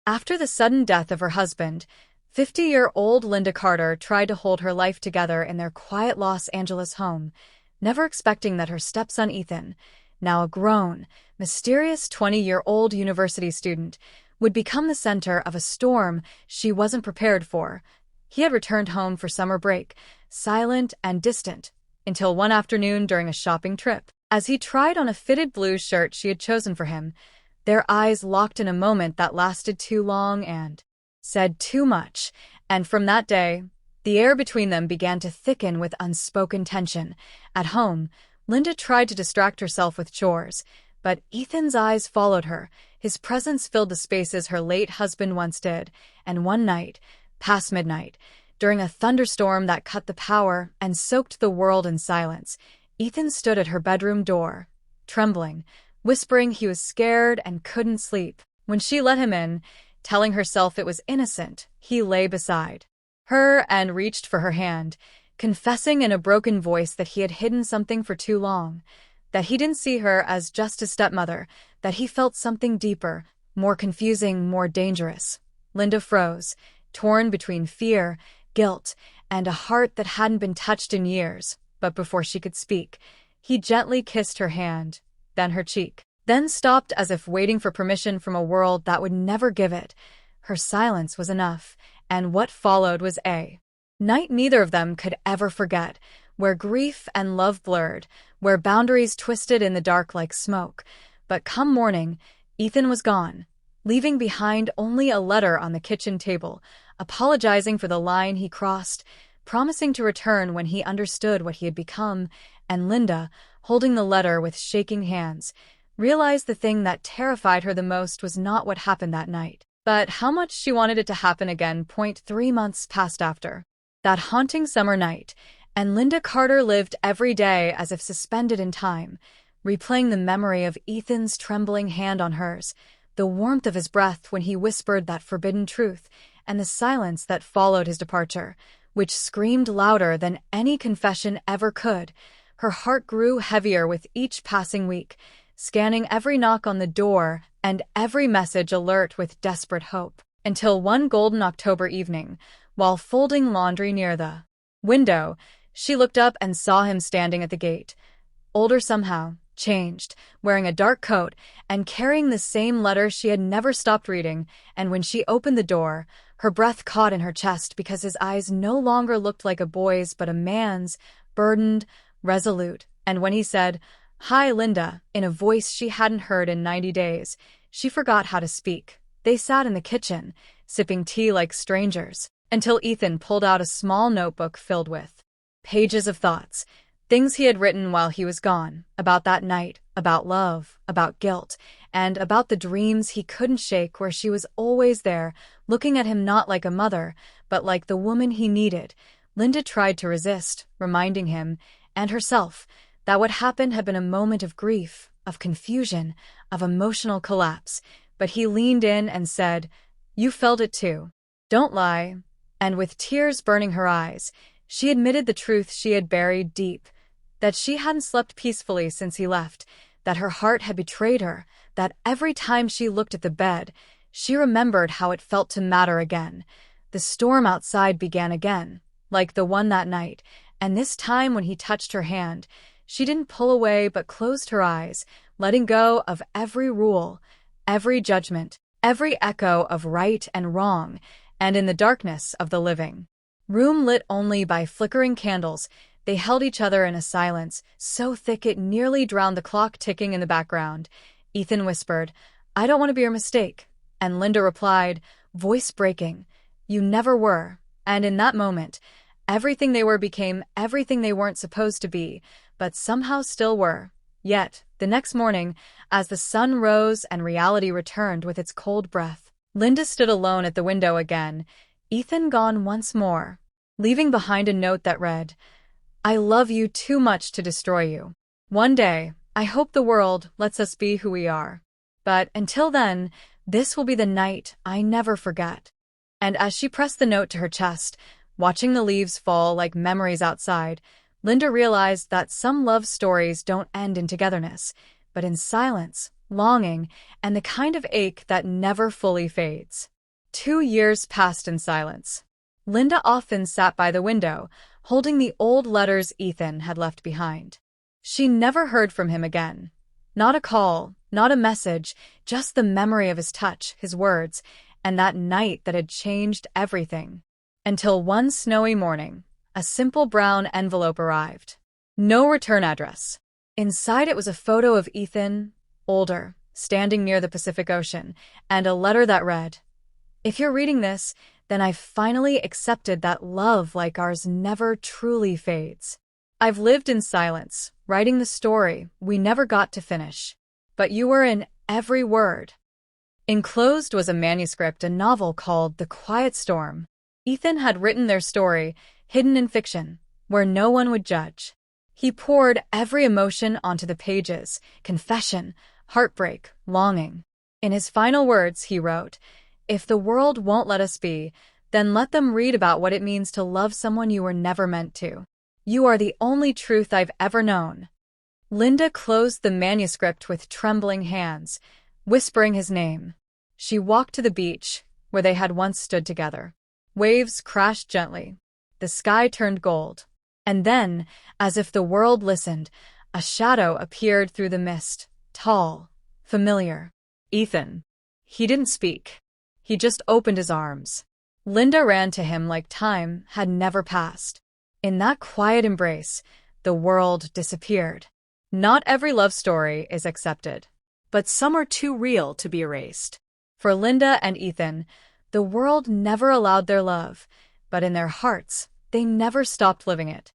After the sudden death of her husband, 50-year-old Linda Carter tried to hold her life together in their quiet Los Angeles home, never expecting that her stepson Ethan, now a grown, mysterious 20-year-old university student, would become the center of a storm she wasn't prepared for. He had returned home for summer break, silent and distant, until one afternoon during a shopping trip. As he tried on a fitted blue shirt she had chosen for him, their eyes locked in a moment that lasted too long and said too much, and from that day, the air between them began to thicken with unspoken tension. At home, Linda tried to distract herself with chores, but Ethan's eyes followed her. His presence filled the spaces her late husband once did, and one night, past midnight, during a thunderstorm that cut the power and soaked the world in silence, Ethan stood at her bedroom door, trembling, whispering he was scared and couldn't sleep. When she let him in, telling herself it was innocent, he lay beside her and reached for her hand, confessing in a broken voice that he had hidden something for too long, that he didn't see her as just a stepmother, that he felt something deeper, more confusing, more dangerous. Linda froze, torn between fear, guilt, and a heart that hadn't been touched in years. But before she could speak, he gently kissed her hand, then her cheek, then stopped as if waiting for permission from a world that would never give it. Her silence was enough, and what followed was a night neither of them could ever forget, where grief and love blurred, where boundaries twisted in the dark like smoke. But come morning, Ethan was gone, leaving behind only a letter on the kitchen table, apologizing for the line he crossed, promising to return when he understood what he had become, and Linda, holding the letter with shaking hands, realized the thing that terrified her the most was not what happened that night, but how much she wanted it to happen again. 3 months passed after that haunting summer night, and Linda Carter lived every day as if suspended in time, replaying the memory of Ethan's trembling hand on hers, the warmth of his breath when he whispered that forbidden truth, and the silence that followed his departure, which screamed louder than any confession ever could. Her heart grew heavier with each passing week, scanning every knock on the door and every message alert with desperate hope, until one golden October evening, while folding laundry near the window, she looked up and saw him standing at the gate, older somehow, changed, wearing a dark coat and carrying the same letter she had never stopped reading. And when she opened the door, her breath caught in her chest because his eyes no longer looked like a boy's but a man's, burdened, resolute. And when he said, "Hi, Linda," in a voice she hadn't heard in 90 days, she forgot how to speak. They sat in the kitchen, sipping tea like strangers, until Ethan pulled out a small notebook filled with pages of thoughts, things he had written while he was gone, about that night, about love, about guilt, and about the dreams he couldn't shake, where she was always there, looking at him not like a mother, but like the woman he needed. Linda tried to resist, reminding him, and herself, that what happened had been a moment of grief, of confusion, of emotional collapse, but he leaned in and said, "You felt it too. Don't lie." And with tears burning her eyes, she admitted the truth she had buried deep, that she hadn't slept peacefully since he left, that her heart had betrayed her, that every time she looked at the bed, she remembered how it felt to matter again. The storm outside began again, like the one that night, and this time when he touched her hand, she didn't pull away but closed her eyes, letting go of every rule, every judgment, every echo of right and wrong. And in the darkness of the living room, lit only by flickering candles, they held each other in a silence so thick it nearly drowned the clock ticking in the background. Ethan whispered, "I don't want to be your mistake." And Linda replied, voice breaking, "You never were." And in that moment, everything they were became everything they weren't supposed to be, but somehow still were. Yet, the next morning, as the sun rose and reality returned with its cold breath, Linda stood alone at the window again, Ethan gone once more, leaving behind a note that read, "I love you too much to destroy you. One day, I hope the world lets us be who we are. But until then, this will be the night I never forget." And as she pressed the note to her chest, watching the leaves fall like memories outside, Linda realized that some love stories don't end in togetherness, but in silence, longing, and the kind of ache that never fully fades. 2 years passed in silence. Linda often sat by the window, holding the old letters Ethan had left behind. She never heard from him again. Not a call, not a message, just the memory of his touch, his words, and that night that had changed everything. Until one snowy morning, a simple brown envelope arrived. No return address. Inside it was a photo of Ethan, older, standing near the Pacific Ocean, and a letter that read, "If you're reading this, then I've finally accepted that love like ours never truly fades. I've lived in silence, writing the story we never got to finish. But you were in every word." Enclosed was a manuscript, a novel called The Quiet Storm. Ethan had written their story, hidden in fiction, where no one would judge. He poured every emotion onto the pages, confession, heartbreak, longing. In his final words, he wrote, "If the world won't let us be, then let them read about what it means to love someone you were never meant to. You are the only truth I've ever known." Linda closed the manuscript with trembling hands, whispering his name. She walked to the beach, where they had once stood together. Waves crashed gently. The sky turned gold. And then, as if the world listened, a shadow appeared through the mist, tall, familiar. Ethan. He didn't speak. He just opened his arms. Linda ran to him like time had never passed. In that quiet embrace, the world disappeared. Not every love story is accepted, but some are too real to be erased. For Linda and Ethan, the world never allowed their love, but in their hearts, they never stopped living it.